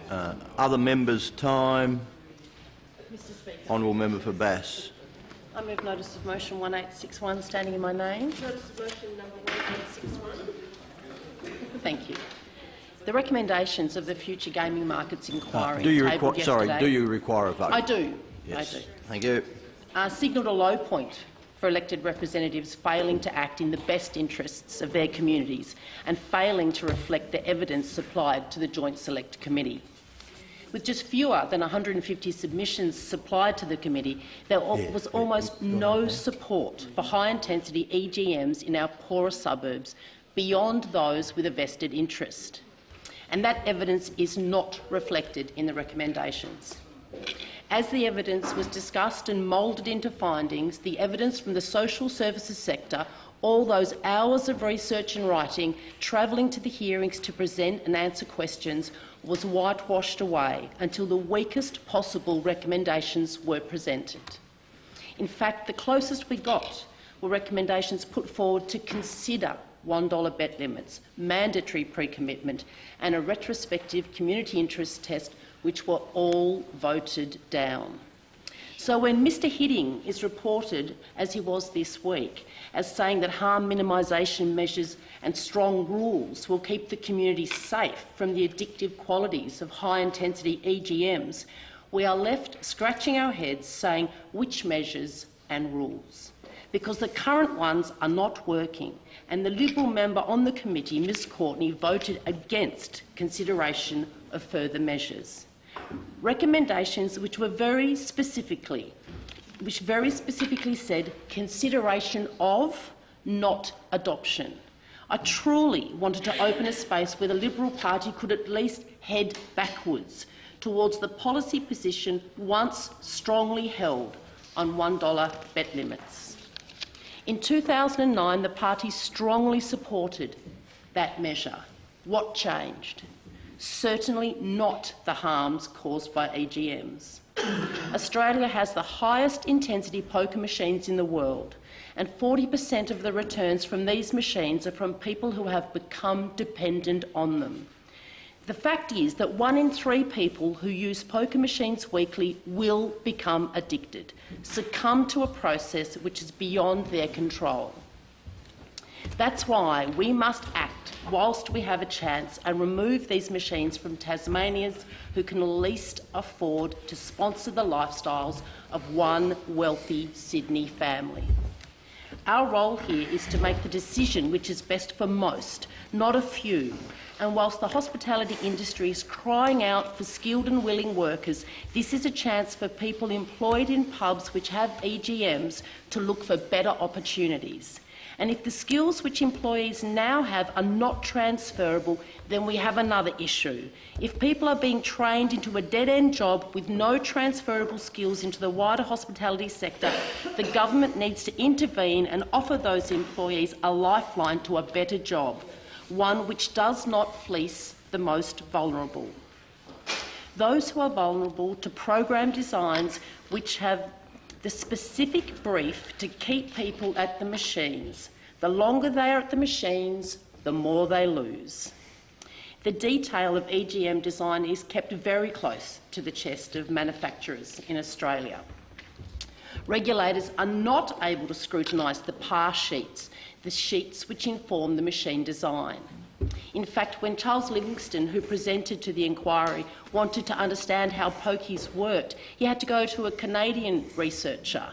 Other members' time. Mr. Speaker. Honourable Member for Bass. I move notice of motion 1861 standing in my name. Notice of motion number 1861. Thank you. The recommendations of the Future Gaming Markets Inquiry Do you tabled yesterday. do you require a vote? I do. Yes. I do. Thank you. Signalled a low point for elected representatives failing to act in the best interests of their communities and failing to reflect the evidence supplied to the Joint Select Committee. With just fewer than 150 submissions supplied to the committee, there was almost no support for high-intensity EGMs in our poorer suburbs beyond those with a vested interest. And that evidence is not reflected in the recommendations. As the evidence was discussed and moulded into findings, the evidence from the social services sector, all those hours of research and writing, travelling to the hearings to present and answer questions, was whitewashed away until the weakest possible recommendations were presented. In fact, the closest we got were recommendations put forward to consider $1 bet limits, mandatory pre-commitment and a retrospective community interest test, which were all voted down. So when Mr Hidding is reported, as he was this week, as saying that harm minimisation measures and strong rules will keep the community safe from the addictive qualities of high-intensity EGMs, we are left scratching our heads saying which measures and rules, because the current ones are not working, and the Liberal member on the committee, Ms Courtney, voted against consideration of further measures. Recommendations which very specifically said consideration of, not adoption. I truly wanted to open a space where the Liberal Party could at least head backwards towards the policy position once strongly held on $1 bet limits. In 2009, the party strongly supported that measure. What changed? Certainly not the harms caused by EGMs. Australia has the highest intensity poker machines in the world, and 40% of the returns from these machines are from people who have become dependent on them. The fact is that 1 in 3 people who use poker machines weekly will become addicted, succumb to a process which is beyond their control. That's why we must act whilst we have a chance and remove these machines from Tasmanians who can least afford to sponsor the lifestyles of one wealthy Sydney family. Our role here is to make the decision which is best for most, not a few. And whilst the hospitality industry is crying out for skilled and willing workers, this is a chance for people employed in pubs which have EGMs to look for better opportunities. And if the skills which employees now have are not transferable, then we have another issue. If people are being trained into a dead-end job with no transferable skills into the wider hospitality sector, the government needs to intervene and offer those employees a lifeline to a better job, one which does not fleece the most vulnerable. Those who are vulnerable to program designs which have the specific brief to keep people at the machines. The longer they are at the machines, the more they lose. The detail of EGM design is kept very close to the chest of manufacturers in Australia. Regulators are not able to scrutinise the pass sheets, the sheets which inform the machine design. In fact, when Charles Livingstone, who presented to the inquiry, wanted to understand how Pokies worked, he had to go to a Canadian researcher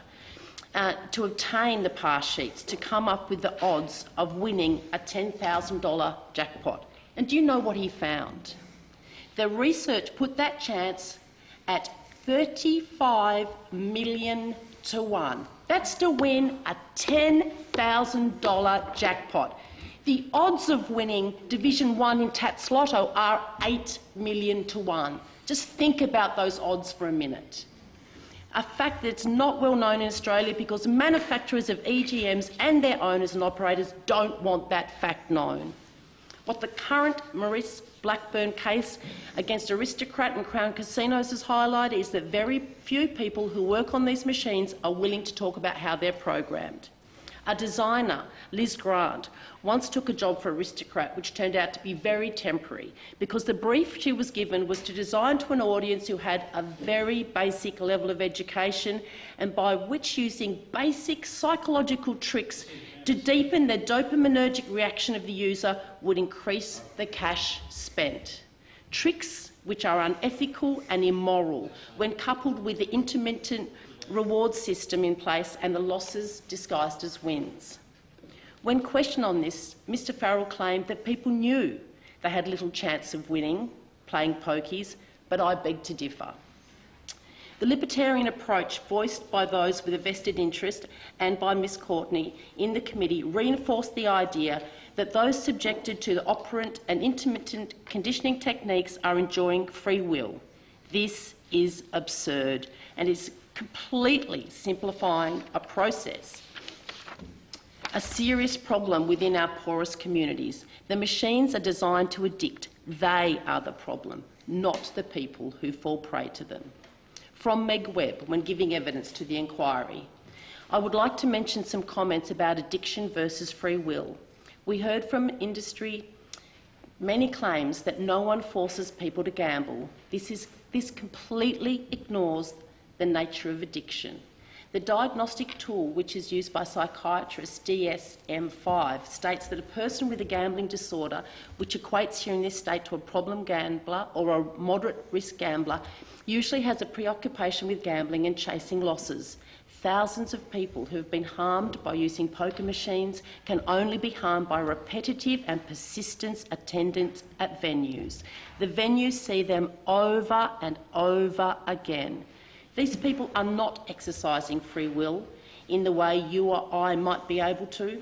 to obtain the pass sheets to come up with the odds of winning a $10,000 jackpot. And do you know what he found? The research put that chance at 35 million to 1. That's to win a $10,000 jackpot. The odds of winning Division 1 in Tats Lotto are 8 million to 1. Just think about those odds for a minute. A fact that's not well known in Australia because manufacturers of EGMs and their owners and operators don't want that fact known. What the current Maurice Blackburn case against Aristocrat and Crown Casinos has highlighted is that very few people who work on these machines are willing to talk about how they're programmed. A designer, Liz Grant, once took a job for Aristocrat which turned out to be very temporary because the brief she was given was to design to an audience who had a very basic level of education, and by which using basic psychological tricks to deepen the dopaminergic reaction of the user would increase the cash spent. Tricks which are unethical and immoral when coupled with the intermittent reward system in place and the losses disguised as wins. When questioned on this, Mr Farrell claimed that people knew they had little chance of winning playing pokies, but I beg to differ. The libertarian approach voiced by those with a vested interest and by Ms Courtney in the committee reinforced the idea that those subjected to the operant and intermittent conditioning techniques are enjoying free will. This is absurd and is completely simplifying a process, a serious problem within our poorest communities. The machines are designed to addict. They are the problem, not the people who fall prey to them. From Meg Webb, when giving evidence to the inquiry, I would like to mention some comments about addiction versus free will. We heard from industry many claims that no one forces people to gamble. This completely ignores the nature of addiction. The diagnostic tool, which is used by psychiatrists, DSM-5, states that a person with a gambling disorder, which equates here in this state to a problem gambler or a moderate risk gambler, usually has a preoccupation with gambling and chasing losses. Thousands of people who have been harmed by using poker machines can only be harmed by repetitive and persistent attendance at venues. The venues see them over and over again. These people are not exercising free will in the way you or I might be able to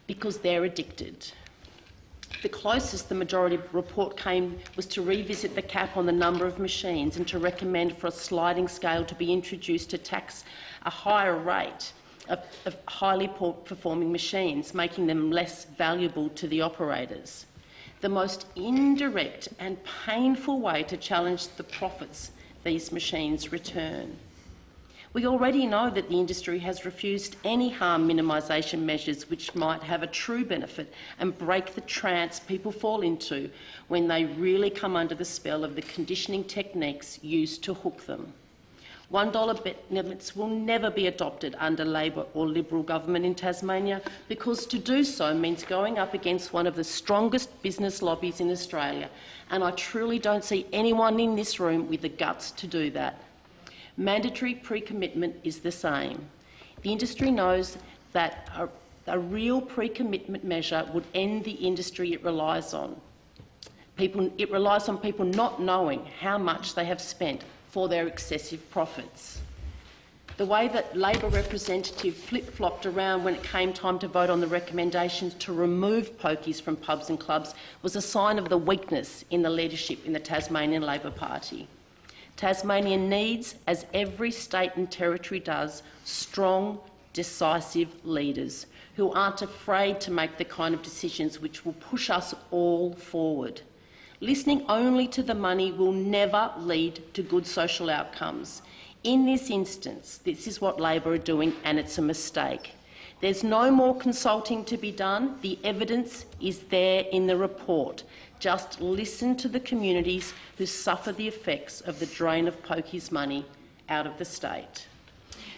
because they're addicted. The closest the majority report came was to revisit the cap on the number of machines and to recommend for a sliding scale to be introduced to tax a higher rate of highly poor performing machines, making them less valuable to the operators. The most indirect and painful way to challenge the profits these machines return. We already know that the industry has refused any harm minimisation measures which might have a true benefit and break the trance people fall into when they really come under the spell of the conditioning techniques used to hook them. $1 bet limits will never be adopted under Labor or Liberal government in Tasmania because to do so means going up against one of the strongest business lobbies in Australia, and I truly don't see anyone in this room with the guts to do that. Mandatory pre-commitment is the same. The industry knows that a real pre-commitment measure would end the industry it relies on. It relies on people not knowing how much they have spent for their excessive profits. The way that Labor representative flip-flopped around when it came time to vote on the recommendations to remove pokies from pubs and clubs was a sign of the weakness in the leadership in the Tasmanian Labor Party. Tasmania needs, as every state and territory does, strong, decisive leaders who aren't afraid to make the kind of decisions which will push us all forward. Listening only to the money will never lead to good social outcomes. In this instance, this is what Labor are doing, and it's a mistake. There's no more consulting to be done. The evidence is there in the report. Just listen to the communities who suffer the effects of the drain of pokies money out of the state.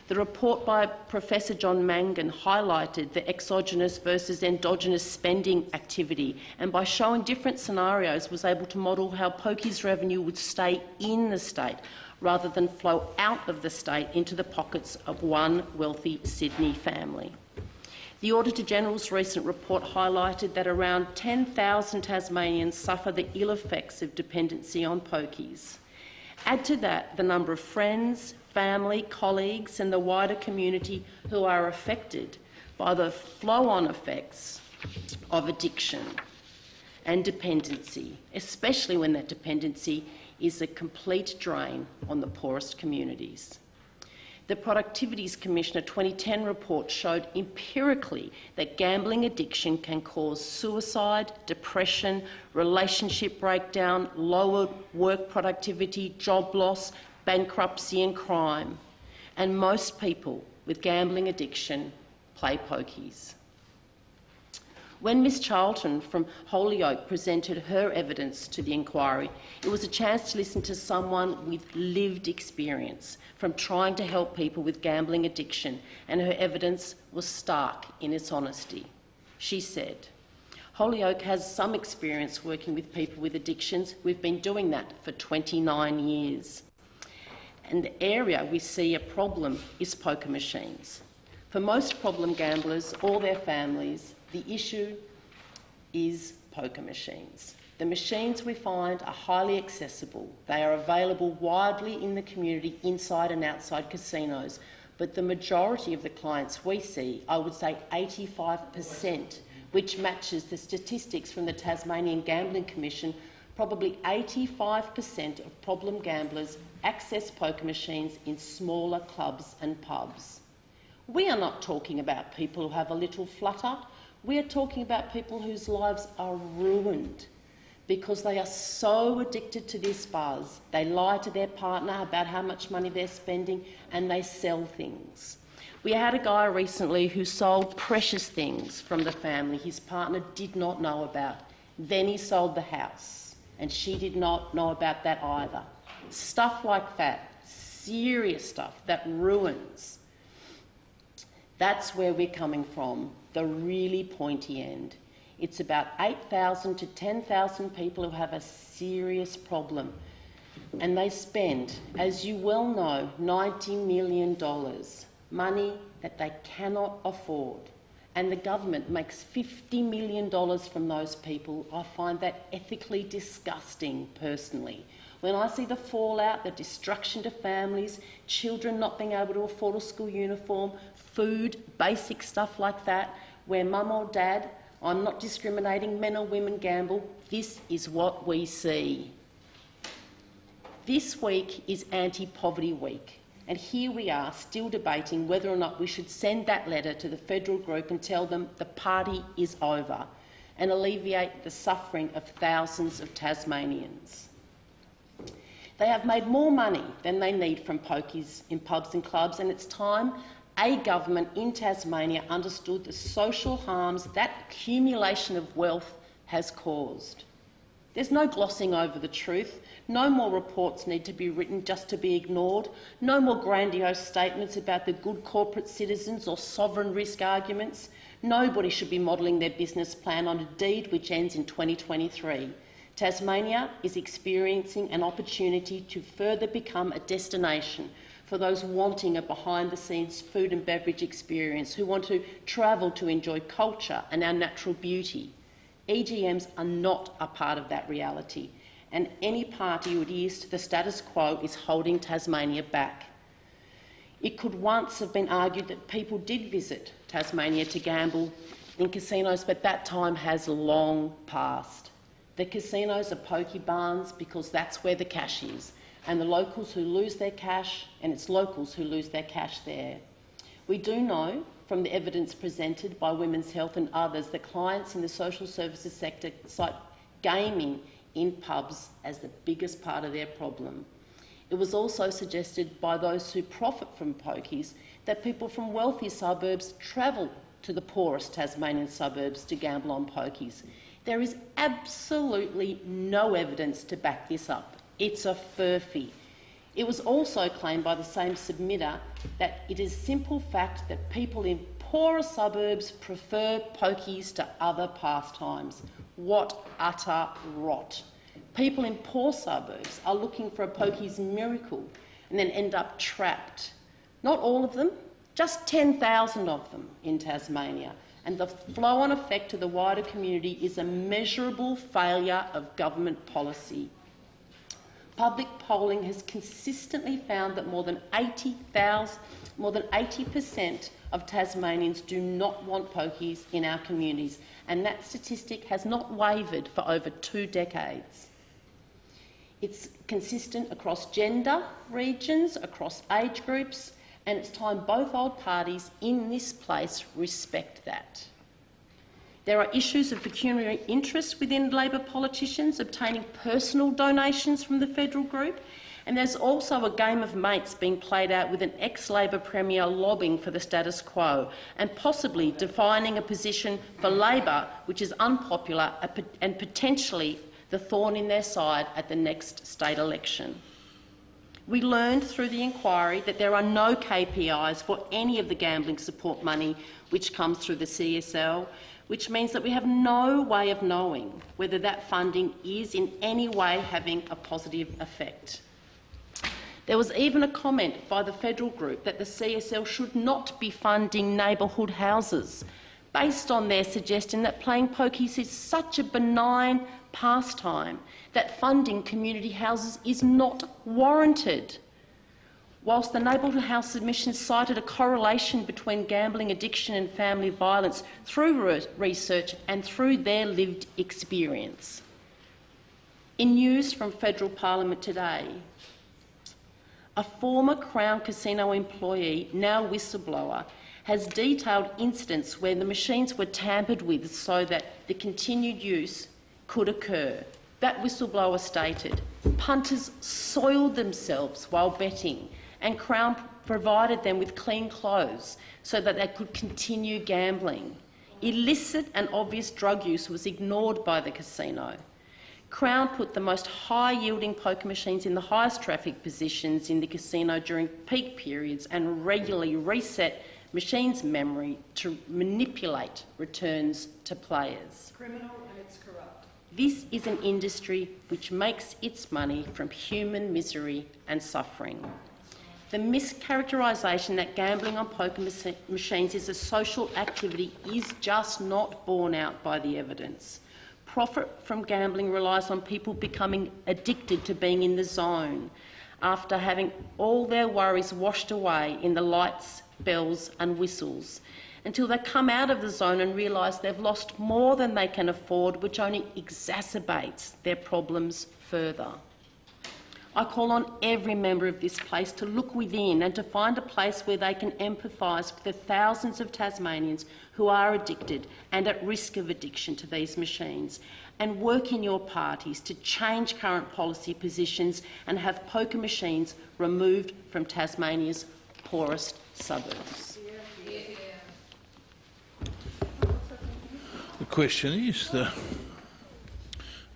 The report by Professor John Mangan highlighted the exogenous versus endogenous spending activity, and by showing different scenarios was able to model how pokies revenue would stay in the state rather than flow out of the state into the pockets of one wealthy Sydney family. The Auditor-General's recent report highlighted that around 10,000 Tasmanians suffer the ill effects of dependency on pokies. Add to that the number of friends, family, colleagues and the wider community who are affected by the flow-on effects of addiction and dependency, especially when that dependency is a complete drain on the poorest communities. The Productivities Commissioner 2010 report showed empirically that gambling addiction can cause suicide, depression, relationship breakdown, lower work productivity, job loss, bankruptcy and crime. And most people with gambling addiction play pokies. When Miss Charlton from Holyoke presented her evidence to the inquiry, it was a chance to listen to someone with lived experience from trying to help people with gambling addiction, and her evidence was stark in its honesty. She said, "Holyoke has some experience working with people with addictions. We've been doing that for 29 years. And the area we see a problem is poker machines. For most problem gamblers or their families, the issue is poker machines. The machines we find are highly accessible. They are available widely in the community, inside and outside casinos, but the majority of the clients we see, I would say 85%, which matches the statistics from the Tasmanian Gambling Commission, probably 85% of problem gamblers access poker machines in smaller clubs and pubs. We are not talking about people who have a little flutter. We are talking about people whose lives are ruined because they are so addicted to this buzz. They lie to their partner about how much money they're spending and they sell things. We had a guy recently who sold precious things from the family his partner did not know about. Then he sold the house and she did not know about that either. Stuff like that, serious stuff that ruins. That's where we're coming from, the really pointy end. It's about 8,000 to 10,000 people who have a serious problem, and they spend, as you well know, $90 million, money that they cannot afford, and the government makes $50 million from those people. I find that ethically disgusting, personally. When I see the fallout, the destruction to families, children not being able to afford a school uniform, food, basic stuff like that, where mum or dad, I'm not discriminating, men or women gamble, this is what we see. This week is Anti-Poverty Week, and here we are still debating whether or not we should send that letter to the federal group and tell them the party is over and alleviate the suffering of thousands of Tasmanians. They have made more money than they need from pokies in pubs and clubs, and it's time a government in Tasmania understood the social harms that accumulation of wealth has caused. There's no glossing over the truth. No more reports need to be written just to be ignored. No more grandiose statements about the good corporate citizens or sovereign risk arguments. Nobody should be modelling their business plan on a deed which ends in 2023. Tasmania is experiencing an opportunity to further become a destination for those wanting a behind-the-scenes food and beverage experience, who want to travel to enjoy culture and our natural beauty. EGMs are not a part of that reality, and any party who adheres to the status quo is holding Tasmania back. It could once have been argued that people did visit Tasmania to gamble in casinos, but that time has long passed. The casinos are pokey barns because that's where the cash is, and the locals who lose their cash, and it's locals who lose their cash there. We do know from the evidence presented by Women's Health and others that clients in the social services sector cite gaming in pubs as the biggest part of their problem. It was also suggested by those who profit from pokies that people from wealthy suburbs travel to the poorest Tasmanian suburbs to gamble on pokies. There is absolutely no evidence to back this up. It's a furphy. It was also claimed by the same submitter that it is simple fact that people in poorer suburbs prefer pokies to other pastimes. What utter rot. People in poor suburbs are looking for a pokies miracle and then end up trapped. Not all of them, just 10,000 of them in Tasmania. And the flow-on effect to the wider community is a measurable failure of government policy. Public polling has consistently found that more than 80% of Tasmanians do not want pokies in our communities, and that statistic has not wavered for over 2 decades. It's consistent across gender, regions, across age groups, and it's time both old parties in this place respect that. There are issues of pecuniary interest within Labor politicians obtaining personal donations from the federal group, And there's also a game of mates being played out with an ex-Labor Premier lobbying for the status quo and possibly defining a position for Labor which is unpopular and potentially the thorn in their side at the next state election. We learned through the inquiry that there are no KPIs for any of the gambling support money which comes through the CSL, which means that we have no way of knowing whether that funding is in any way having a positive effect. There was even a comment by the federal group that the CSL should not be funding neighbourhood houses, based on their suggestion that playing pokies is such a benign pastime that funding community houses is not warranted. Whilst the neighbourhood house submission cited a correlation between gambling addiction and family violence through research and through their lived experience. In news from Federal Parliament today, a former Crown Casino employee, now whistleblower, has detailed incidents where the machines were tampered with so that the continued use could occur. That whistleblower stated, punters soiled themselves while betting and Crown provided them with clean clothes so that they could continue gambling. Illicit and obvious drug use was ignored by the casino. Crown put the most high-yielding poker machines in the highest traffic positions in the casino during peak periods and regularly reset machines' memory to manipulate returns to players. Criminal and it's corrupt. This is an industry which makes its money from human misery and suffering. The mischaracterisation that gambling on poker machines is a social activity is just not borne out by the evidence. Profit from gambling relies on people becoming addicted to being in the zone after having all their worries washed away in the lights, bells and whistles, until they come out of the zone and realise they've lost more than they can afford, which only exacerbates their problems further. I call on every member of this place to look within and to find a place where they can empathise with the thousands of Tasmanians who are addicted and at risk of addiction to these machines, and work in your parties to change current policy positions and have poker machines removed from Tasmania's poorest suburbs. The question is, the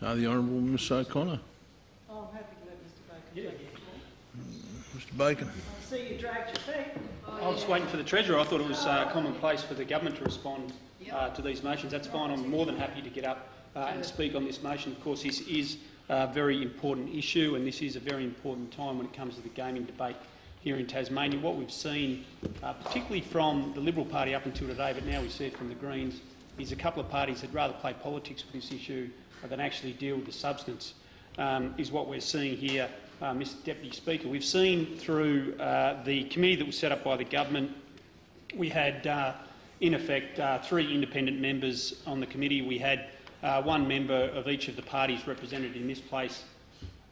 Honourable Ms O'Connor. Oh, I'm happy to let Mr Bacon take it. Mr Bacon. I see you dragged your feet. I was waiting for the Treasurer. I thought it was commonplace for the government to respond to these motions. That's fine. I'm more than happy to get up and speak on this motion. Of course, this is a very important issue and this is a very important time when it comes to the gaming debate here in Tasmania. What we've seen, particularly from the Liberal Party up until today, but now we see it from the Greens, is a couple of parties that rather play politics with this issue than actually deal with the substance, is what we're seeing here, Mr Deputy Speaker. We've seen through the committee that was set up by the government, we had, in effect, 3 independent members on the committee. We had 1 member of each of the parties represented in this place,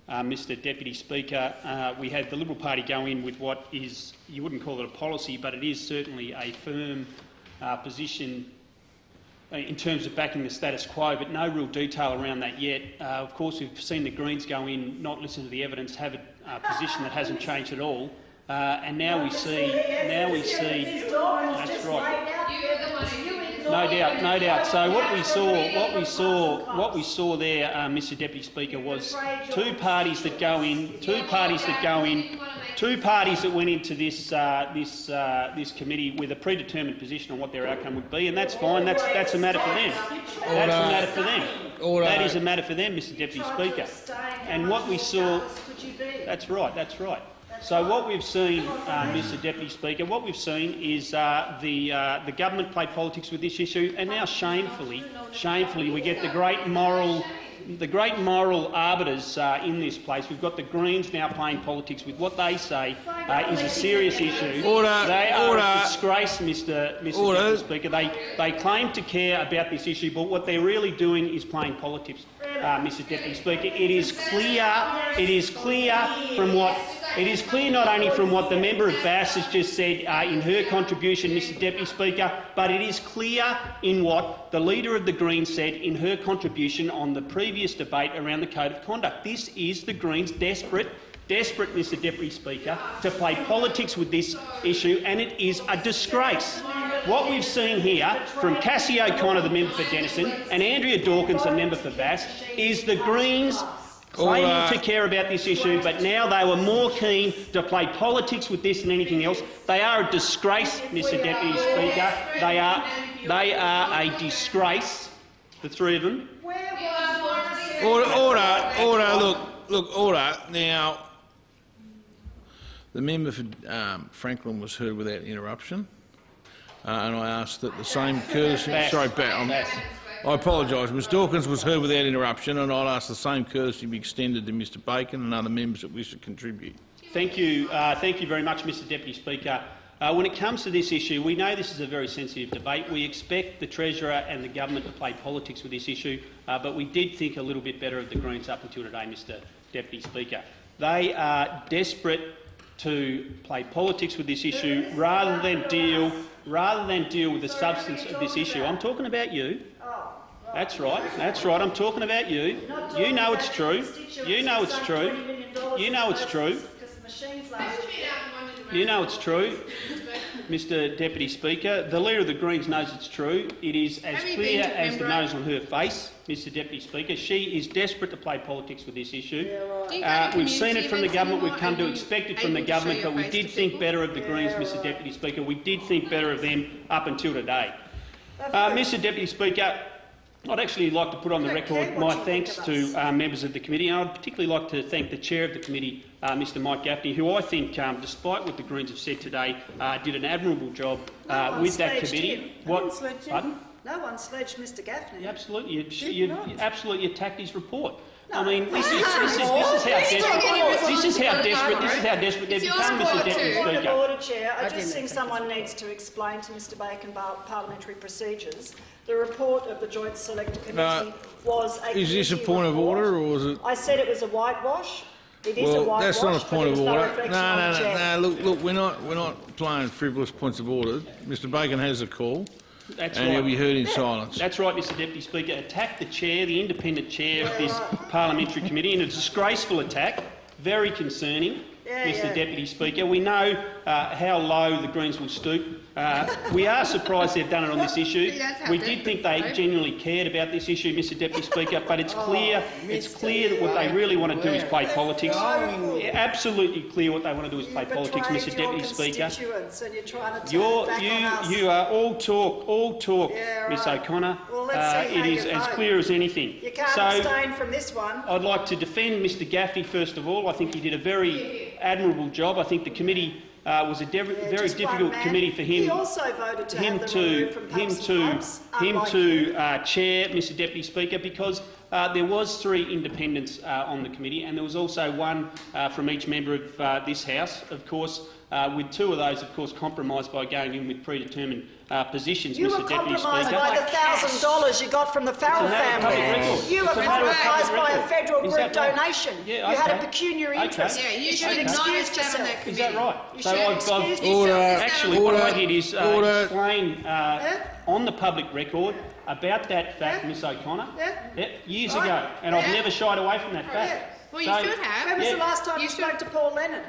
Mr Deputy Speaker. We had the Liberal Party go in with what is, you wouldn't call it a policy, but it is certainly a firm position in terms of backing the status quo, but no real detail around that yet. Of course, we've seen the Greens go in, not listen to the evidence, have a position that hasn't changed at all, and now we see. That's right. No doubt. So what we saw there, Mr Deputy Speaker, was two parties that went into this committee with a predetermined position on what their outcome would be, and that's fine. That's a matter for them. That is a matter for them, Mr Deputy Speaker. And what we saw. That's right. So what we've seen, Mr Deputy Speaker, what we've seen is the government play politics with this issue, and now shamefully, we get the great moral arbiters in this place. We've got the Greens now playing politics with what they say is a serious issue. They are a disgrace, Mr Deputy Speaker. They claim to care about this issue, but what they're really doing is playing politics, Mr Deputy Speaker. It is clear not only from what the member of Bass has just said in her contribution, Mr Deputy Speaker, but it is clear in what the Leader of the Greens said in her contribution on the previous debate around the Code of Conduct. This is the Greens' desperate desperate, Mr Deputy Speaker, to play politics with this issue, and it is a disgrace. What we've seen here from Cassie O'Connor, the member for Denison, and Andrea Dawkins, the member for Bass, is the Greens claiming to care about this issue, but now they were more keen to play politics with this than anything else. They are a disgrace, Mr Deputy Speaker. They are a disgrace, the three of them. Order. Look, order. Now, the member for Franklin was heard without interruption, and I asked that the same courtesy... I apologise. Ms Dawkins was heard without interruption, and I'll ask the same courtesy be extended to Mr Bacon and other members that wish to contribute. Thank you very much, Mr Deputy Speaker. When it comes to this issue, we know this is a very sensitive debate. We expect the Treasurer and the government to play politics with this issue, but we did think a little bit better of the Greens up until today, Mr Deputy Speaker. They are desperate to play politics with this issue rather than deal with the substance of this issue. I'm talking about you. That's right. I'm talking about you. You know it's true. You know it's true. You know it's true. You know it's true, Mr Deputy Speaker. The Leader of the Greens knows it's true. It is as clear as the nose on her face, Mr Deputy Speaker. She is desperate to play politics with this issue. We've seen it from the government. We've come to expect it from the government, but we did think better of the Greens, Mr Deputy Speaker. We did think better of them up until today. Mr Deputy Speaker, I'd actually like to put on the record my thanks to members of the committee, and I'd particularly like to thank the chair of the committee, Mr Mike Gaffney, who I think, despite what the Greens have said today, did an admirable job with that committee. Pardon? No one sledged Mr Gaffney. Absolutely, you absolutely attacked his report. I mean, this is how desperate they've become, Mr Deputy Speaker. Order, Chair. I just think someone needs to explain to Mr Bacon about parliamentary procedures. The report of the Joint Select Committee was a... Is this a point of order, or is it... I said it was a whitewash. It is a whitewash. That's not a point of order. No. Look, we're not playing frivolous points of order. Mr Bacon has a call. That's and right. he'll be heard in silence. That's right, Mr Deputy Speaker. Attack the chair, the independent chair of this parliamentary committee, in a disgraceful attack, very concerning, Mr Deputy Speaker. We know how low the Greens will stoop. We are surprised they've done it on this issue. We did think they genuinely cared about this issue, Mr Deputy Speaker, but it's clear that what they really want to do is play politics. Absolutely clear what they want to do is play politics, Mr Deputy Speaker. You are all talk, Miss O'Connor. It is as clear as anything. You can't abstain from this one. I'd like to defend Mr Gaffney first of all. I think he did a very admirable job. I think the committee was a very difficult committee for him. He also voted to have them removed from pubs and pubs, chair, Mr Deputy Speaker, because there was 3 independents on the committee, and there was also one from each member of this House, of course, with 2 of those, of course, compromised by going in with predetermined positions, Mr Deputy Speaker. You were compromised by the $1,000 you got from the Farrell family. You were compromised by a federal group donation. You had a pecuniary interest. Yeah, you should acknowledge that on that committee. Is that right? So what I did is explain on the public record about that fact, Miss O'Connor, years ago, and I've never shied away from that fact. Well, you should have. When was the last time you spoke to Paul Lennon?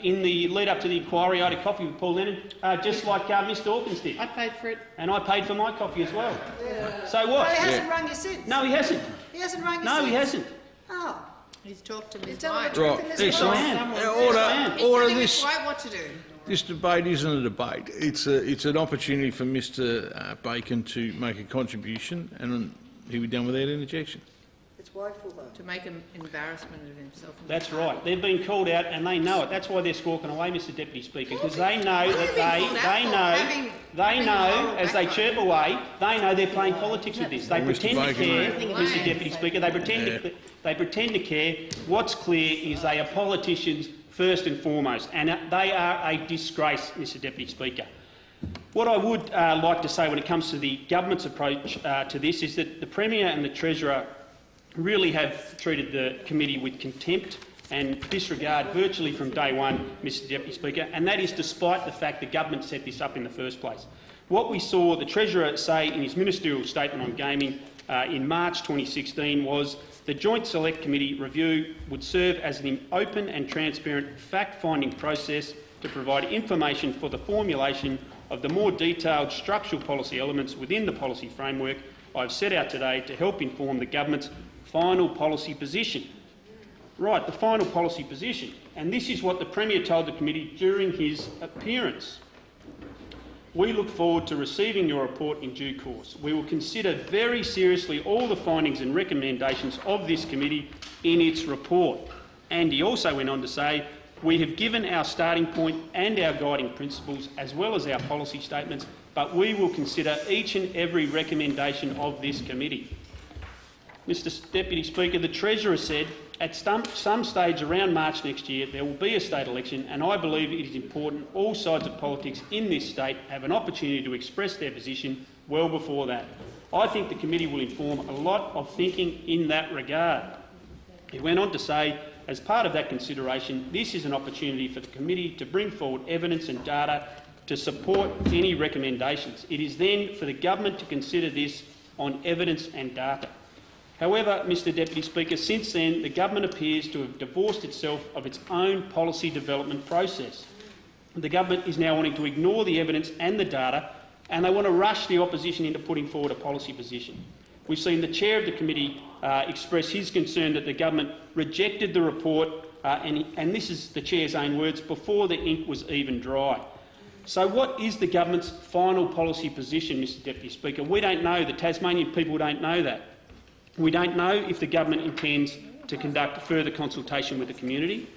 In the lead-up to the inquiry, I had a coffee with Paul Lennon, just like Miss Dawkins did. I paid for it. And I paid for my coffee as well. Yeah. So what? Well, he hasn't rung you since. No, he hasn't. He hasn't rung you No, since. he hasn't. Oh. He's talked to Ms. Tell him White. the truth in this Excellent. Order. He's Ms. White what to do. This debate isn't a debate. It's an opportunity for Mr Bacon to make a contribution, and he'll be done without interjection. It's woeful, though. To make an embarrassment of himself. That's right. They've been called out and they know it. That's why they're squawking away, Mr Deputy Speaker, because they know that they know as they chirp away, they know they're playing politics with this. They pretend to care, Mr Deputy Speaker. They pretend to care. What's clear is they are politicians first and foremost, and they are a disgrace, Mr Deputy Speaker. What I would like to say when it comes to the government's approach to this is that the Premier and the Treasurer really have treated the committee with contempt and disregard virtually from day one, Mr Deputy Speaker, and that is despite the fact the government set this up in the first place. What we saw the Treasurer say in his ministerial statement on gaming in March 2016 was the Joint Select Committee review would serve as an open and transparent fact-finding process to provide information for the formulation of the more detailed structural policy elements within the policy framework I've set out today to help inform the government's final policy position. Right, the final policy position. And this is what the Premier told the committee during his appearance. We look forward to receiving your report in due course. We will consider very seriously all the findings and recommendations of this committee in its report. And he also went on to say, we have given our starting point and our guiding principles as well as our policy statements, but we will consider each and every recommendation of this committee. Mr Deputy Speaker, the Treasurer said at some stage around March next year there will be a state election, and I believe it is important all sides of politics in this state have an opportunity to express their position well before that. I think the committee will inform a lot of thinking in that regard. He went on to say, as part of that consideration, this is an opportunity for the committee to bring forward evidence and data to support any recommendations. It is then for the government to consider this on evidence and data. However, Mr Deputy Speaker, since then the government appears to have divorced itself of its own policy development process. The government is now wanting to ignore the evidence and the data, and they want to rush the opposition into putting forward a policy position. We've seen the chair of the committee express his concern that the government rejected the report, and this is the chair's own words, before the ink was even dry. So what is the government's final policy position, Mr Deputy Speaker? We don't know. The Tasmanian people don't know that. We don't know if the government intends to conduct further consultation with the community.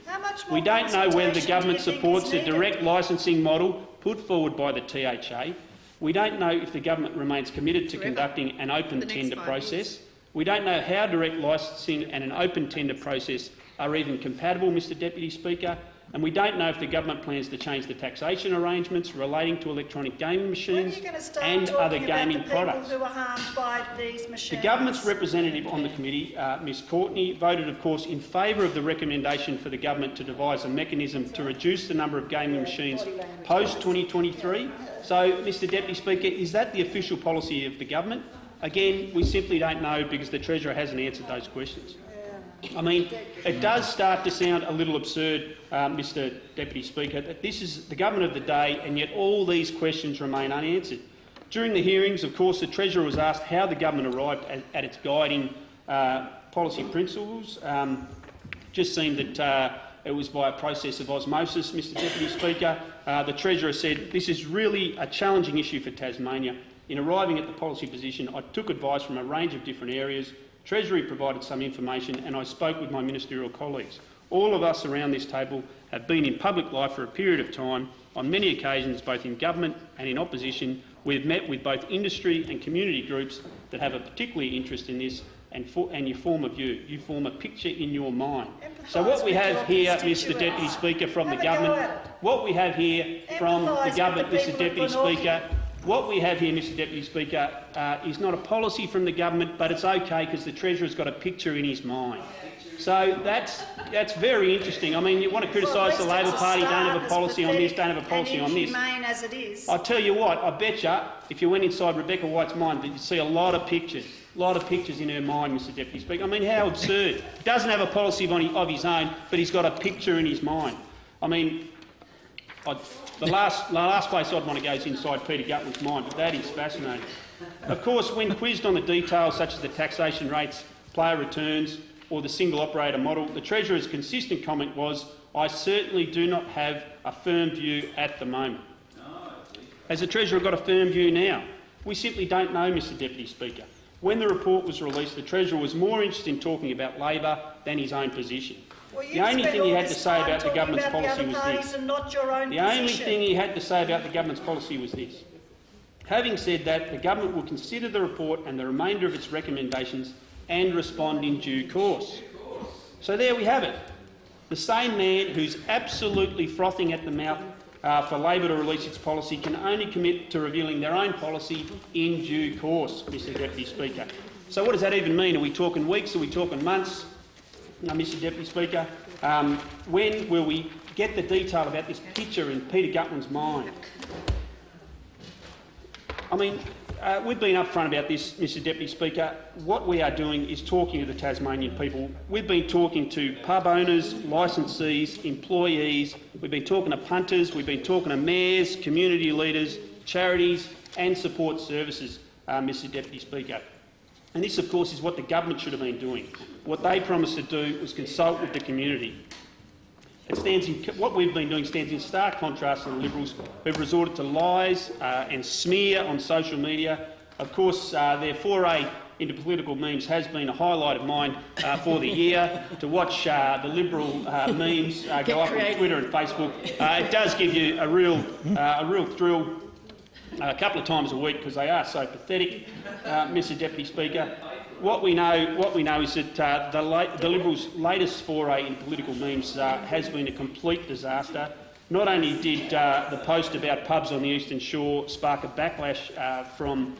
We don't know whether the government supports the direct licensing model put forward by the THA. We don't know if the government remains committed to conducting an open tender process. We don't know how direct licensing and an open tender process are even compatible, Mr Deputy Speaker. And we don't know if the government plans to change the taxation arrangements relating to electronic gaming machines and other gaming products. Who are harmed by these machines? The government's representative on the committee, Ms Courtney, voted, of course, in favour of the recommendation for the government to devise a mechanism to reduce the number of gaming machines post-2023. So, Mr Deputy Speaker, is that the official policy of the government? Again, we simply don't know because the Treasurer hasn't answered those questions. I mean, it does start to sound a little absurd, Mr Deputy Speaker, that this is the government of the day and yet all these questions remain unanswered. During the hearings, of course, the Treasurer was asked how the government arrived at its guiding policy principles. Just seemed that it was by a process of osmosis, Mr Deputy Speaker. The Treasurer said, this is really a challenging issue for Tasmania. In arriving at the policy position, I took advice from a range of different areas. Treasury provided some information and I spoke with my ministerial colleagues. All of us around this table have been in public life for a period of time. On many occasions, both in government and in opposition, we have met with both industry and community groups that have a particular interest in this, and you form a view. You form a picture in your mind. So what we have here, Mr Deputy Speaker, from the government, what we have here from the government, Mr Deputy Speaker, what we have here, Mr Deputy Speaker, is not a policy from the government, but it's okay because the Treasurer's got a picture in his mind. So that's very interesting. I mean, you want to criticise the Labor Party, don't have a policy on this, don't have a policy on this. As it is. I'll tell you what, I bet you, if you went inside Rebecca White's mind, that you'd see a lot of pictures in her mind, Mr Deputy Speaker. I mean, how absurd. He doesn't have a policy of his own, but he's got a picture in his mind. I mean, the last place I'd want to go is inside Peter Gutland's mind, but that is fascinating. Of course, when quizzed on the details such as the taxation rates, player returns or the single operator model, the Treasurer's consistent comment was, I certainly do not have a firm view at the moment. Has the Treasurer got a firm view now? We simply don't know, Mr Deputy Speaker. When the report was released, the Treasurer was more interested in talking about Labor than his own position. Well, the only thing he had to say about the government's policy was this. The only thing he had to say about the government's policy was this. Having said that, the government will consider the report and the remainder of its recommendations and respond in due course. So there we have it. The same man who's absolutely frothing at the mouth for Labor to release its policy can only commit to revealing their own policy in due course, Mr Deputy Speaker. So what does that even mean? Are we talking weeks? Are we talking months? No, Mr Deputy Speaker. When will we get the detail about this picture in Peter Gutland's mind? I mean, we've been upfront about this, Mr Deputy Speaker. What we are doing is talking to the Tasmanian people. We've been talking to pub owners, licensees, employees. We've been talking to punters. We've been talking to mayors, community leaders, charities and support services, Mr Deputy Speaker. And this, of course, is what the government should have been doing. What they promised to do was consult with the community. What we've been doing stands in stark contrast to the Liberals, who've resorted to lies and smear on social media. Of course, their foray into political memes has been a highlight of mine for the year. To watch the Liberal memes go up on Twitter and Facebook, it does give you a real thrill a couple of times a week because they are so pathetic, Mr Deputy Speaker. What we know is that the Liberals' latest foray in political memes has been a complete disaster. Not only did the post about pubs on the Eastern Shore spark a backlash from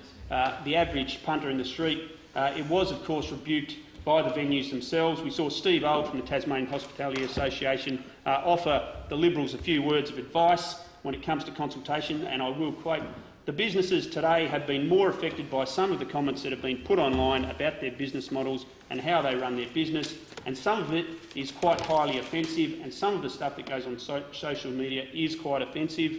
the average punter in the street, it was, of course, rebuked by the venues themselves. We saw Steve Old from the Tasmanian Hospitality Association offer the Liberals a few words of advice when it comes to consultation, and I will quote, "The businesses today have been more affected by some of the comments that have been put online about their business models and how they run their business, and some of it is quite highly offensive, and some of the stuff that goes on social media is quite offensive.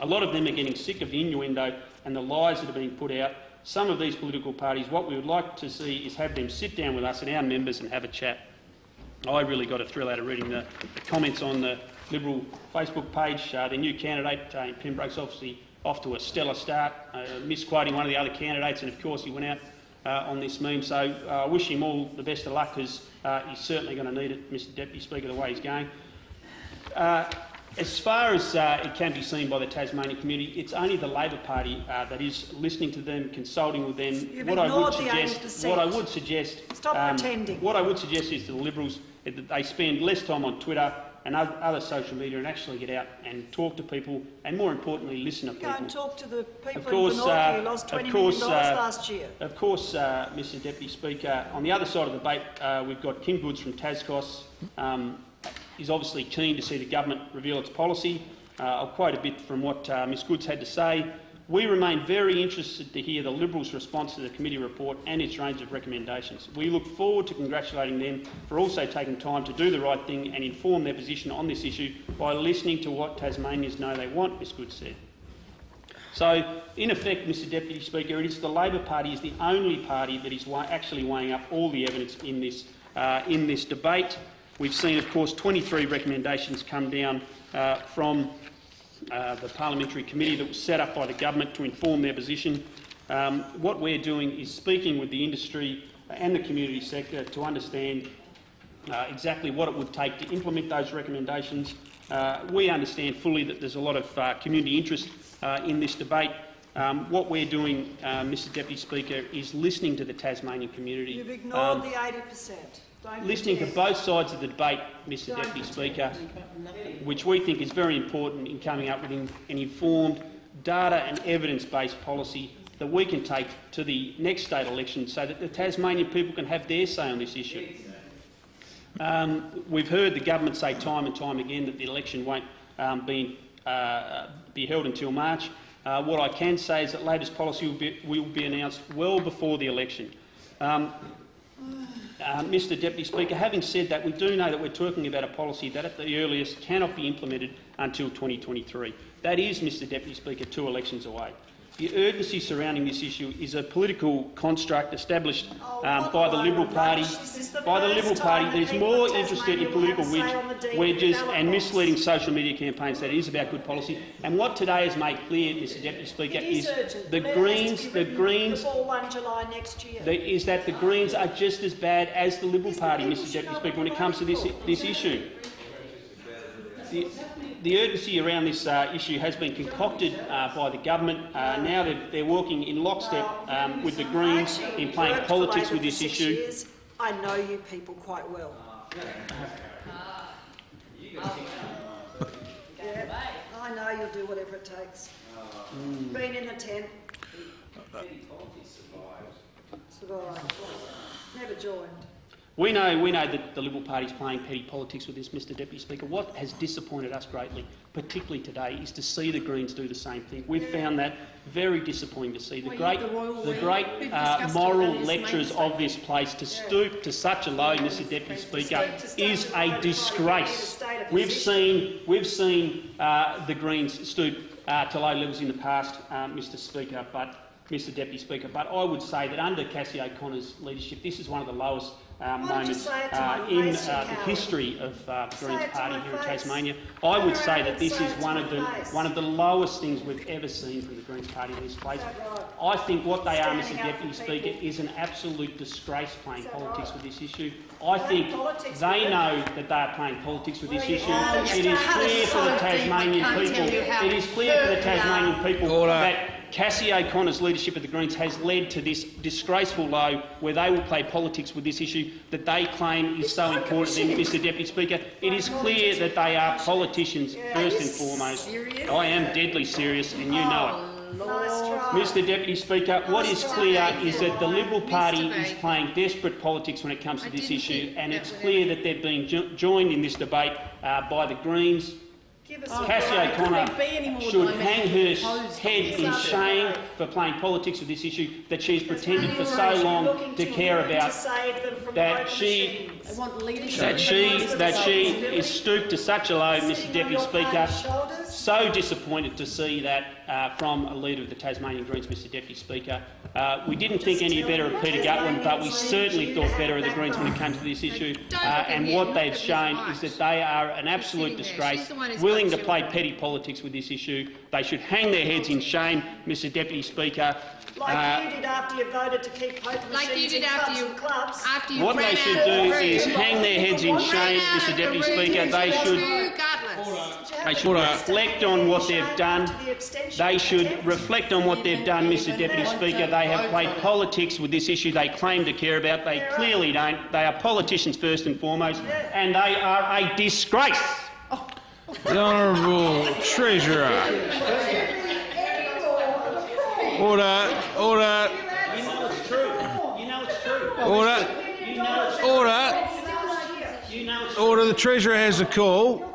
A lot of them are getting sick of the innuendo and the lies that are being put out. Some of these political parties, what we would like to see is have them sit down with us and our members and have a chat." I really got a thrill out of reading the comments on the Liberal Facebook page. The new candidate in Pembroke's obviously off to a stellar start, misquoting one of the other candidates, and of course he went out on this meme. So I wish him all the best of luck, because he's certainly going to need it, Mr Deputy Speaker, the way he's going. As far as it can be seen by the Tasmanian community, it's only the Labor Party that is listening to them, consulting with them. You've What I ignored the 80%. what I would suggest, Stop pretending. What I would suggest is to the Liberals that they spend less time on Twitter and other social media and actually get out and talk to people, and more importantly, listen to people. Go and talk to the people Of course, in Glenorchy who lost $20 million last year. Of course, Mr Deputy Speaker, on the other side of the debate, we've got Kim Goods from Tascos. He's obviously keen to see the government reveal its policy. I'll quote a bit from what Ms Goods had to say. "We remain very interested to hear the Liberals' response to the committee report and its range of recommendations. We look forward to congratulating them for also taking time to do the right thing and inform their position on this issue by listening to what Tasmanians know they want," Ms Goods said. So, in effect, Mr Deputy Speaker, it is the Labor Party is the only party that is actually weighing up all the evidence in this debate. We've seen, of course, 23 recommendations come down from the parliamentary committee that was set up by the government to inform their position. What we're doing is speaking with the industry and the community sector to understand exactly what it would take to implement those recommendations. We understand fully that there's a lot of community interest in this debate. What we're doing, Mr Deputy Speaker, is listening to the Tasmanian community. You've ignored the 80%. Listening to both sides of the debate, Mr Deputy Speaker, which we think is very important in coming up with an informed, data and evidence-based policy that we can take to the next state election so that the Tasmanian people can have their say on this issue. We've heard the government say time and time again that the election won't be held until March. What I can say is that Labor's policy will be announced well before the election. Mr Deputy Speaker, having said that, we do know that we're talking about a policy that at the earliest cannot be implemented until 2023. That is, Mr Deputy Speaker, 2 elections away. The urgency surrounding this issue is a political construct established by the Liberal Party. That is more interested in political wedges and misleading social media campaigns than it is about good policy. And what today has made clear, Mr Deputy Speaker, is the Greens before 1 July next year. Is that the Greens are just as bad as the Liberal Party, Mr Deputy Speaker, when it comes to this issue. The urgency around this issue has been concocted by the government. Now they're working in lockstep with the Greens in playing politics with this issue. Years. I know you people quite well. Yeah, I know you'll do whatever it takes. Been in the tent. Survived. Never joined. We know that the Liberal Party is playing petty politics with this, Mr Deputy Speaker. What has disappointed us greatly, particularly today, is to see the Greens do the same thing. We've found that very disappointing to see. The great moral lecturers of this place to stoop to such a low, Mr Deputy Speaker, is a disgrace. We've seen the Greens stoop to low levels in the past, Mr Deputy Speaker, but I would say that under Cassie O'Connor's leadership, this is one of the lowest moments in the history of the Greens Party here in Tasmania. I would say that this is one of the lowest things we've ever seen from the Greens Party in this place. I think what they are, Mr Deputy Speaker, is an absolute disgrace playing politics with this issue. I think they know that they are playing politics with this issue. It is clear for the Tasmanian people. It is clear for the Tasmanian people that Cassie O'Connor's leadership of the Greens has led to this disgraceful low where they will play politics with this issue that they claim is so important to them, Mr Deputy Speaker. It is clear that they are politicians first and foremost. I am deadly serious and you know it. Mr Deputy Speaker, what is clear is that the Liberal Party is playing desperate politics when it comes to this issue, and it's clear that they've been joined in this debate by the Greens. Cassie O'Connor should hang her head in shame for playing politics with this issue that she's pretended for so long to care about, that she is stooped to such a low, Mr Deputy Speaker. So disappointed to see that from a leader of the Tasmanian Greens, Mr Deputy Speaker. We didn't think any better of Peter Gutland, but we certainly thought better of the Greens when it came to this issue. And what they've shown is that they are an absolute disgrace, willing to play petty politics with this issue. They should hang their heads in shame, Mr Deputy Speaker. Like you did after you voted to keep poker machines in clubs. What they should do is hang their heads in shame, Mr Deputy Speaker. They should reflect on what they've done. They should reflect on what they've done, Mr Deputy Speaker. They have played politics with this issue they claim to care about. They clearly don't. They are politicians first and foremost, and they are a disgrace. The Honourable Treasurer. Order. Order. You know it's true. You know it's true. Order. You know it's true. Order. You know it's true. Order. The Treasurer has the call.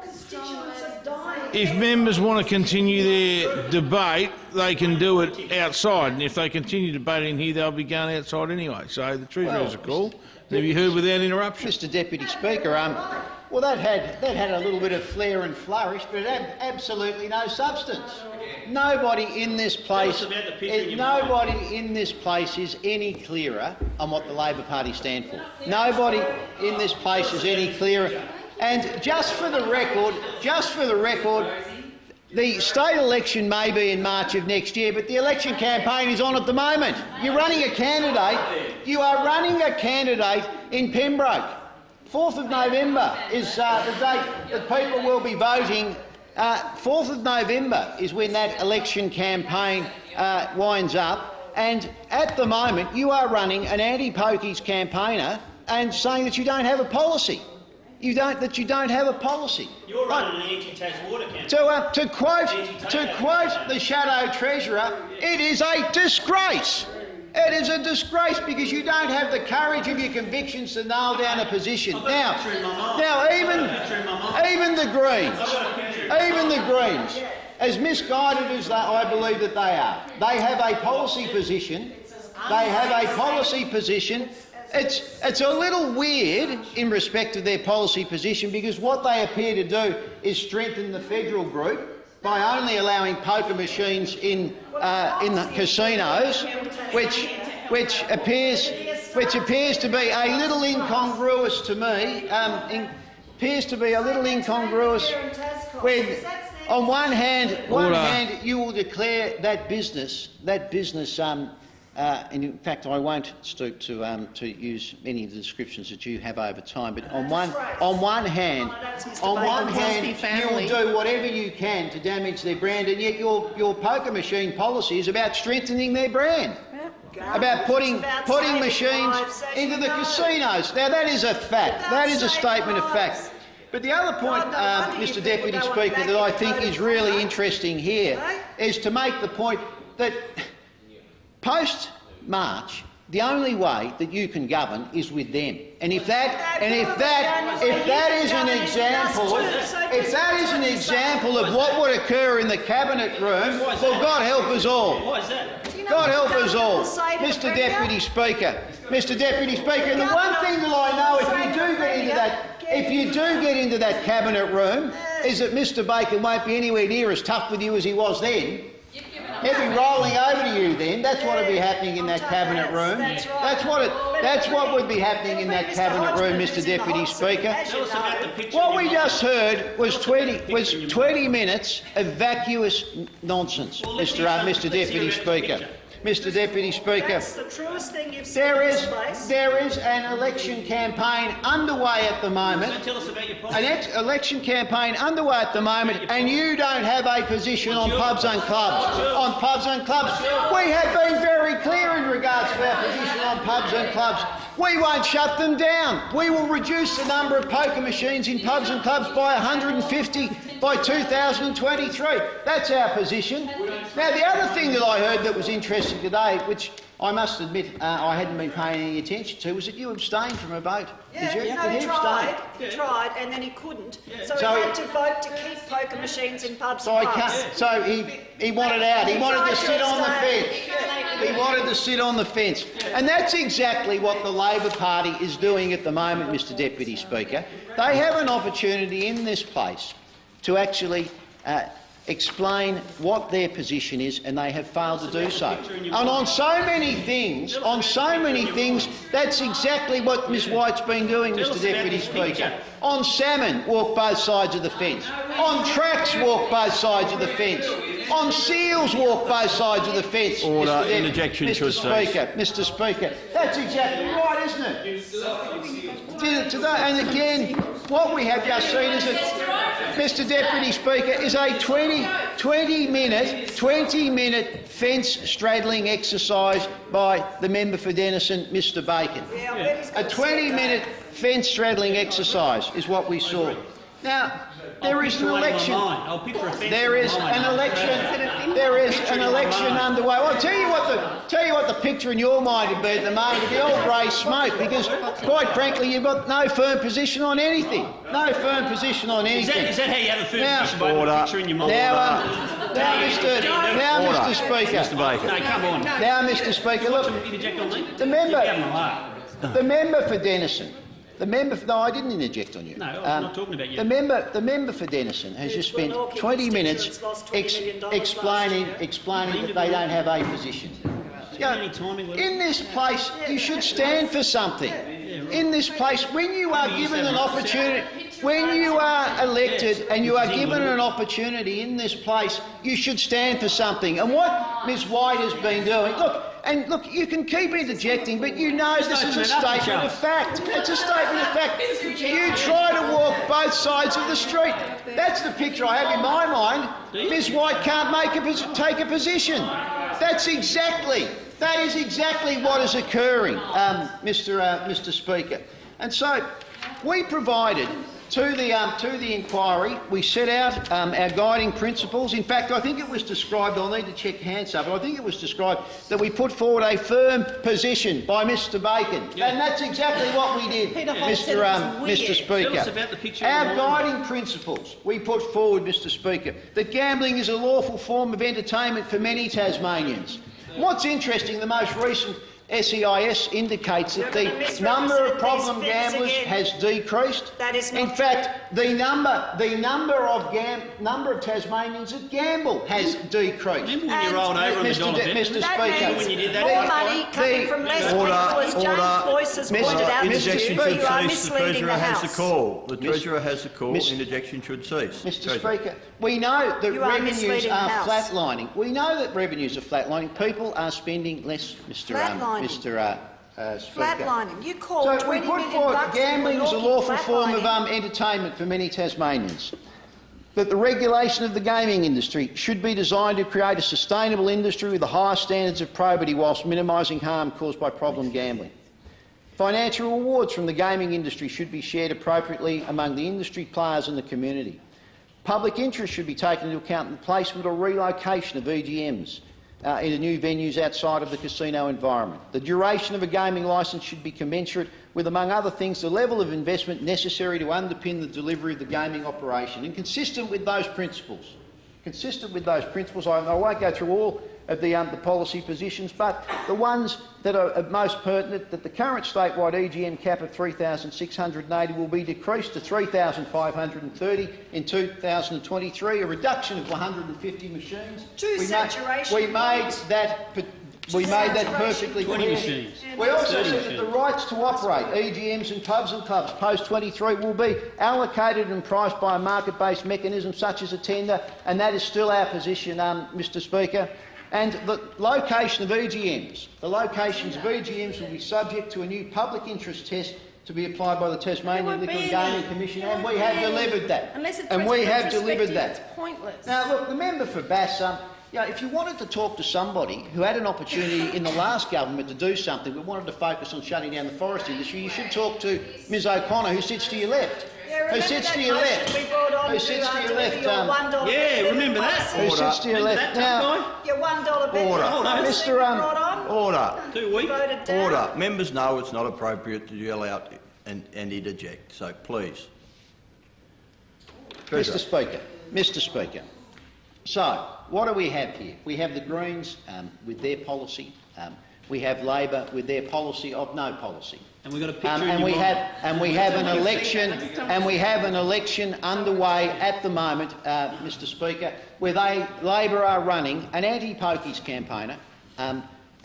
If members want to continue their debate, they can do it outside, and if they continue debating here, they'll be going outside anyway. So the Treasurer has a call. Have you heard without interruption? Mr Deputy Speaker, well, that had a little bit of flair and flourish, but it had absolutely no substance. Nobody in this place is any clearer on what the Labor Party stand for. Nobody in this place is any clearer. And just for the record, the state election may be in March of next year, but the election campaign is on at the moment. You are running a candidate in Pembroke. 4th of November is the date that people will be voting. 4th of November is when that election campaign winds up. And at the moment, you are running an anti-Pokies campaigner and saying that you don't have a policy. You don't have a policy. You're running an anti-tax water campaign. To quote the Shadow Treasurer, it is a disgrace. It is a disgrace because you don't have the courage of your convictions to nail down a position. Now, even the Greens, as misguided as I believe that they are, they have a policy position. It's a little weird in respect of their policy position because what they appear to do is strengthen the federal group by only allowing poker machines in the casinos, which appears to be a little incongruous to me. When on one hand you will declare that business. And in fact, I won't stoop to use any of the descriptions that you have over time. But on one hand, you will do whatever you can to damage their brand, and yet your poker machine policy is about strengthening their brand, about putting machines into the casinos. Now that is a fact. That is a statement of fact. But the other point, Mr Deputy Speaker, that I think is really interesting here is to make the point that post-March, the only way that you can govern is with them. And if that is an example of what would occur in the cabinet room, well, God help us all. Why is that? God help us all, Mr. Deputy Speaker. Mr. Deputy Speaker, and the one thing that I know, if you do get into that cabinet room, is that Mr. Bacon won't be anywhere near as tough with you as he was then. He'll be rolling over to you then. That's what would be happening in that cabinet room. That's what would be happening in that cabinet room, Mr. Deputy Speaker. What we just heard was 20 minutes of vacuous nonsense, Mr. Deputy Speaker. Mr. Deputy Speaker, That's the truest thing you've said in this place. there is an election campaign underway at the moment. So tell us about your policy. An election campaign underway at the moment, and you don't have a position on pubs and clubs. On pubs and clubs, we have been very clear in regards to our position on pubs and clubs. We won't shut them down. We will reduce the number of poker machines in pubs and clubs by 150 by 2023. That's our position. Now, the other thing that I heard that was interesting today, which I must admit I hadn't been paying any attention to, was that you abstained from a vote. Did you? No, Did he you tried. abstain? He tried, and then he couldn't. So So he had to vote to keep poker machines in pubs So, and pubs. he wanted out. He wanted to sit on the fence. He wanted to sit on the fence. And that's exactly what the Labor Party is doing at the moment, Mr. Deputy Speaker. They have an opportunity in this place to actually explain what their position is, and they have failed to do so. And on so many things, that's exactly what Ms White's been doing, Mr. Deputy Speaker. On salmon, walk both sides of the fence. On tracks, walk both sides of the fence. On seals, walk both sides of the fence. Order. Interjection should cease. Mr. Speaker, that's exactly right, isn't it? Today, and again, what we have just seen is that, Mr. Deputy Speaker, is a 20-minute fence straddling exercise by the member for Denison, Mr. Bacon. A 20-minute fence straddling exercise is what we saw. Now, there is an election. There is an election underway. Well, I'll tell you what the picture in your mind would be at the moment. It'd be all grey smoke, because, quite frankly, you've got no firm position on anything. No firm position on anything. Is that how you have a firm position, by the picture in your mind? Now, Mr. Speaker. Mr. Bacon. No, come on. Now, Mr. Speaker, look, Interject on me? the member for Denison. No, I didn't interject on you. No, I'm not talking about you. The member for Denison has just spent 20 minutes explaining that they don't have a position. In this place, you should stand for something. In this place, when you are given an opportunity, when you are elected and you are given an opportunity in this place, you should stand for something. And what Ms White has been doing, look, you can keep interjecting, but you know this is a statement of fact. It's a statement of fact. You try to walk both sides of the street. That's the picture I have in my mind. Ms White can't take a position. That is exactly what is occurring, Mr. Speaker. And so we provided to the inquiry, we set out our guiding principles. In fact, I think it was described, I'll need to check hands up, but I think it was described that we put forward a firm position by Mr. Bacon. And that's exactly what we did, Mr. Speaker. Tell us about the picture. Our guiding principles we put forward, Mr. Speaker, that gambling is a lawful form of entertainment for many Tasmanians. What's interesting, the most recent SEIS indicates that the number of problem gamblers has decreased. In fact, the number of Tasmanians that gamble has decreased. Remember when you rolled over on the dollar bet? Mr. That Speaker, means when you did that? more money coming from less people, as James Boyce has pointed out. Interjection You should are cease. The misleading Treasurer the has the House. call. The Treasurer has the call. Interjection should cease. Mr. Speaker, we know that You are revenues misleading are the House. flatlining. We know that revenues are flatlining. People are spending less, Mr. Speaker. Flatlining. You called So we 20 put million forward bucks gambling as a into lawful form of flatlining. entertainment for many Tasmanians. That the regulation of the gaming industry should be designed to create a sustainable industry with the highest standards of probity whilst minimising harm caused by problem gambling. Financial rewards from the gaming industry should be shared appropriately among the industry players and the community. Public interest should be taken into account in the placement or relocation of EGMs. into new venues outside of the casino environment. The duration of a gaming licence should be commensurate with, among other things, the level of investment necessary to underpin the delivery of the gaming operation. And consistent with those principles, I won't go through all of the policy positions, but the ones that are most pertinent, that the current statewide EGM cap of 3,680 will be decreased to 3,530 in 2023, a reduction of 150 machines. We made that perfectly clear. We also said that the rights to operate EGMs and clubs post-23 will be allocated and priced by a market-based mechanism such as a tender, and that is still our position, Mr Speaker. And the location of EGMs, will be subject to a new public interest test to be applied by the Tasmanian Liquor and Gaming Commission, and we have delivered that. It's pointless. Now, look, the member for Bass, if you wanted to talk to somebody who had an opportunity in the last government to do something but wanted to focus on shutting down the forest industry, you should talk to Ms O'Connor, who sits to your left. Who sits to your left? Who sits to your left? Yeah, remember that. Who sits to your left? Now, your $1 bet. Mr. Order. 2 weeks. Order. Members know it's not appropriate to yell out and interject, so please. Mr. Speaker. So, what do we have here? We have the Greens with their policy. We have Labor with their policy of no policy. And we've got a picture and we have an election underway at the moment, Mr. Speaker, where Labor are running an anti-Pokies campaigner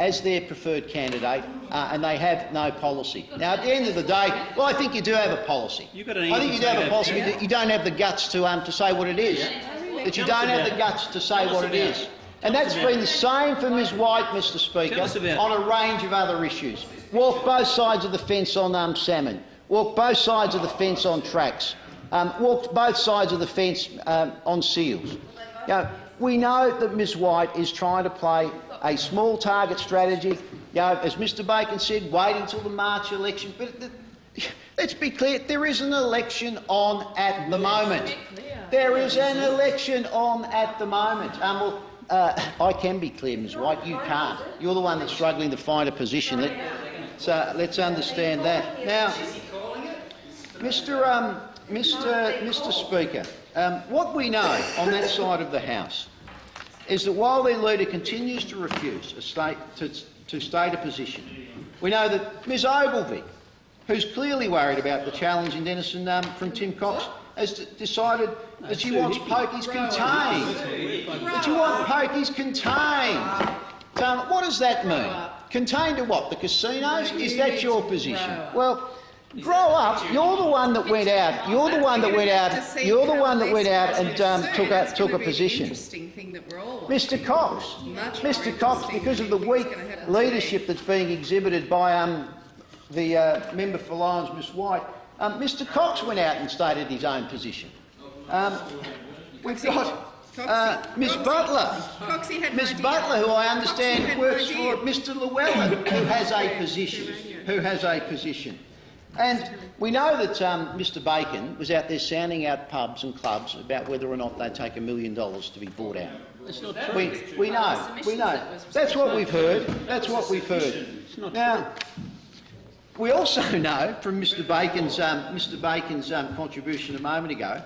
as their preferred candidate, and they have no policy. Now, at the end of the day, well, I think you do have a policy. I think you do have a policy, but you don't have the guts to say what it is. That you don't have the guts to say what it is. And that's been the same for Ms White, Mr Speaker, on a range of other issues. Walk both sides of the fence on salmon. Walk both sides of the fence on tracks. Walked both sides of the fence on seals. We know that Ms White is trying to play a small target strategy. As Mr Bacon said, wait until the March election. But let's be clear, there is an election on at the moment. There is an election on at the moment. I can be clear, Ms White, you can't. You're the one that's struggling to find a position. So let's understand that. Now, Mr Speaker, what we know on that side of the House is that while their leader continues to refuse to state a position, we know that Ms Ogilvie, who's clearly worried about the challenge in Denison from Tim Cox, has decided that she wants Pokies contained. That you want Pokies contained. So what does that mean? Contained to what? The casinos? Is that your position? Well, grow up. You're the one that went out. You're the one that went out and took a position. Mr Cox, because of the weak leadership that's being exhibited by the member for Lyons, Ms White, Mr Cox went out and stated his own position. We've got Ms Butler, who I understand works for Mr Llewellyn, who has a position. And we know that Mr Bacon was out there sounding out pubs and clubs about whether or not they'd take $1 million to be bought out. We know. That's what we've heard. Now, we also know from Mr Bacon's contribution a moment ago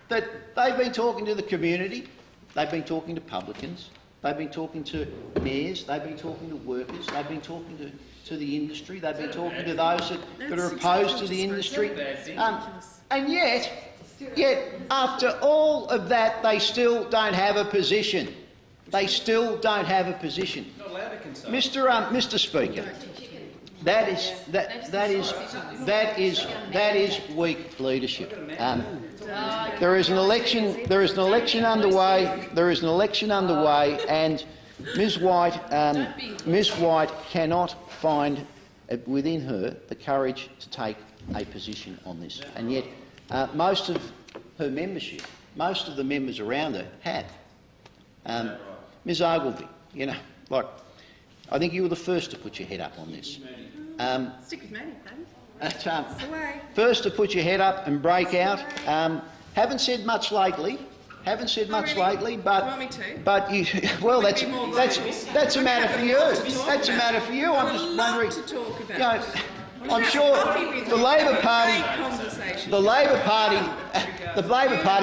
that they've been talking to the community, they've been talking to publicans, they've been talking to mayors, they've been talking to workers, they've been talking to the industry, they've been talking to those that are opposed to the industry. And yet, after all of that, they still don't have a position. Mr Speaker, that is weak leadership. There is an election underway, and Ms White cannot find within her the courage to take a position on this, and yet most of her membership, most of the members around her have. Ms Ogilvie, I think you were the first to put your head up on this. Stick with me, Paddy. First to put your head up and break out. Haven't said much lately. Haven't said much really? lately, but You want me to? but you well, Want me to be more vocal? that's a matter for you. That's a matter for you. I'm I'd just love wondering. to talk about You know, it. I'm sure the Labor Party. The Labor Party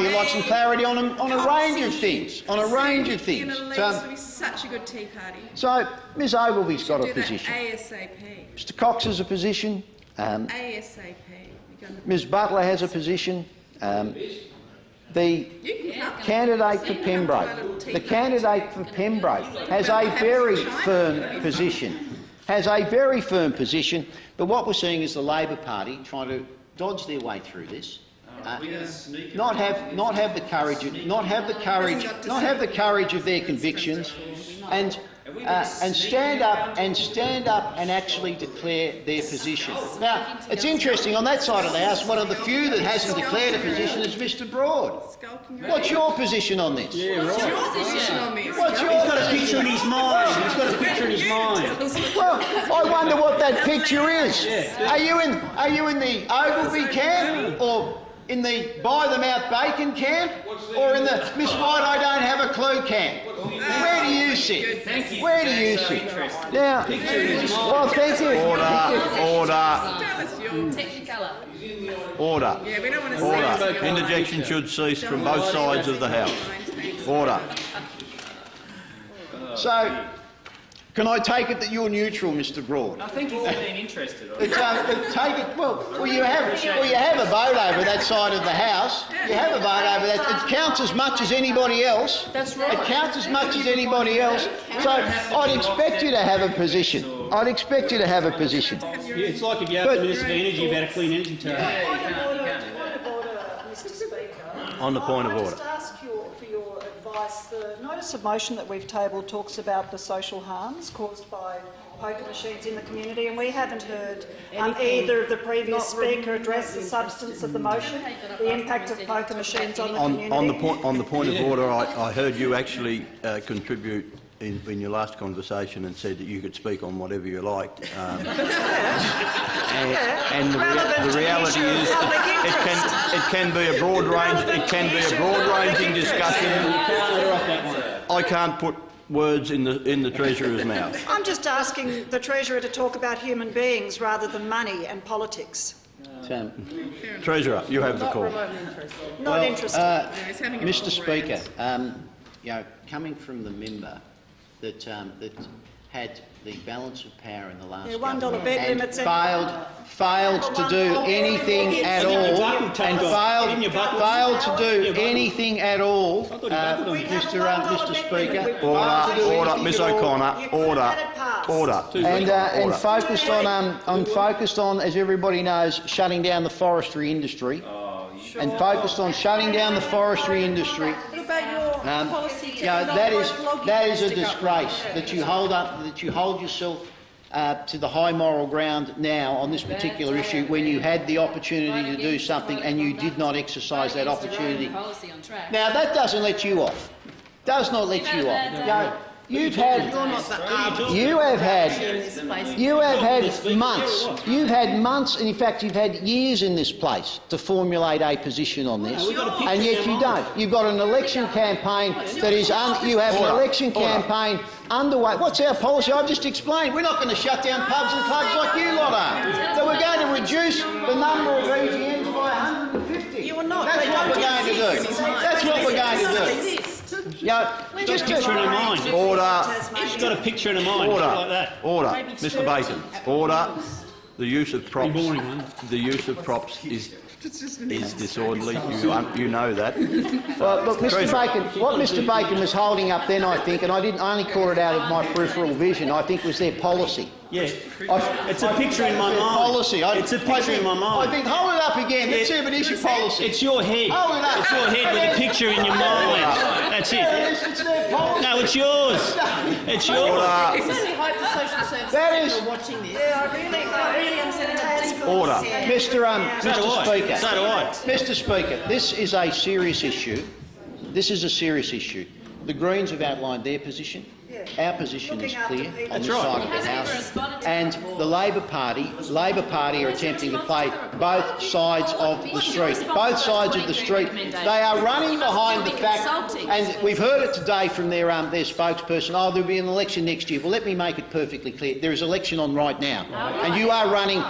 would like some clarity on a range of things. On a range of things. It's going to be such a good tea party. So Ms Ogilvy's got a Do that position. ASAP. Mr Cox has a position. ASAP. You're gonna- Ms Butler has a position. The candidate for Pembroke, has a very firm position. But what we're seeing is the Labor Party trying to dodge their way through this. Not have the courage of their convictions, and stand up and actually declare their position. Now, it's interesting, on that side of the House, one of the few that hasn't declared a position is Mr Broad. What's your position on this? What's your position on this? What's your He's got a picture in his mind. He's got a picture in his mind. Well, I wonder what that picture is. Are you in the Ogilvy camp, or in the buy them out bacon camp, or in the Miss White I don't have a clue camp? Where do you sit? Where do you sit? Now, well, thank you. Order. Yeah, we don't want to see Order. this. Interjection should cease from both sides of the House. Order. So, can I take it that you're neutral, Mr Broad? I think he's been interested. Take it. Well, you have a vote over that side of the House. You have a vote over that. It counts as much as anybody else. That's right. It counts as much as anybody else. So I'd expect you to have a position. Yeah, it's like if you ask the Minister for Energy about a clean energy tariff. Point of order, Mr Speaker. On the point of I order. just ask for your advice. The notice of motion that we've tabled talks about the social harms caused by poker machines in the community, and we haven't heard either of the previous speaker address the substance of the motion, the impact of poker machines on the community. On the point of order, I heard you actually contribute in your last conversation and said that you could speak on whatever you liked. And the reality is it can be a broad range. It can be a broad-ranging discussion. I can't put words in the Treasurer's mouth. I'm just asking the Treasurer to talk about human beings rather than money and politics. Treasurer, you have the call. Not interested. Mr Speaker, coming from the member that had the balance of power in the last $1 government bet and limits failed to do anything at all, failed to do anything at all, Mr Speaker. Order, Miss O'Connor. Order. And focused on, as everybody knows, shutting down the forestry industry. And focused on shutting down the forestry industry. That is a disgrace that you hold yourself to the high moral ground now on this particular issue when you had the opportunity to do something and you did not exercise that opportunity. Now that doesn't let you off. Does not let you off. You have had months, and in fact you've had years in this place to formulate a position on this, and yet you don't. You've got an election campaign that is, you have an election campaign underway. What's our policy? I've just explained. We're not going to shut down pubs and clubs like you lot are. So we're going to reduce the number of EGMs by 150. You are not. That's what we're going to do. That's what we're going to do. Just picture in her mind. Order. She's got a picture in her mind, Order. like that. Order. Mr Bacon. Order. The use of props. Boring one. The use of props is disorderly. You know that. Well, look, Mr Bacon, what Mr Bacon was holding up then, I think, and I only caught it out of my peripheral vision, I think was their policy. Yeah, it's a picture in my mind. Policy. It's a picture in my mind. I think, hold it up again. Let's see if it is your policy. It's your head. Hold it up. It's your head with a picture in your mind. That's it. It's their policy. No, it's yours. It's yours. I certainly hope the social services are watching this. I really understand that. Order. Mr Speaker. So do I. Mr Speaker, this is a serious issue. This is a serious issue. The Greens have outlined their position. Our position is Looking after clear people. on the That's side of the House, and the Labor Party are attempting to play both sides of the street. Both sides of the street. They are running behind the fact, and we've heard it today from their spokesperson. Oh, there'll be an election next year. Well, let me make it perfectly clear. There is an election on right now, and you are running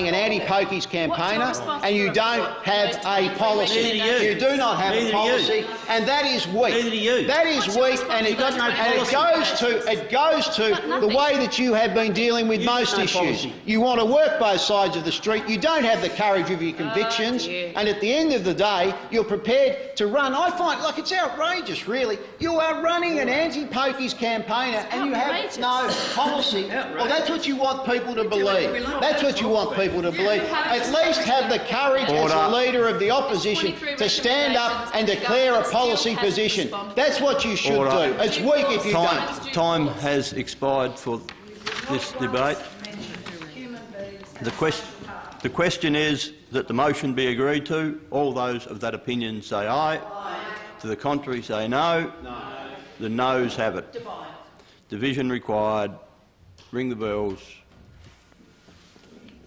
an anti-Pokies campaigner, and you don't have a policy. You do not have a policy, and that is weak. That is weak, and it goes to the way that you have been dealing with most issues. You want to work both sides of the street. You don't have the courage of your convictions, and at the end of the day, you're prepared to run. I find, like, it's outrageous, really. You are running an anti-Pokies campaigner, and you have no policy. Well, that's what you want people to believe. That's what you want people to believe. At least have the courage as a leader of the opposition to stand up and declare a policy position. That's what you should do. It's weak if you don't. Time has expired for this debate. The question is that the motion be agreed to. All those of that opinion say aye. To the contrary say no. The noes have it. Division required. Ring the bells.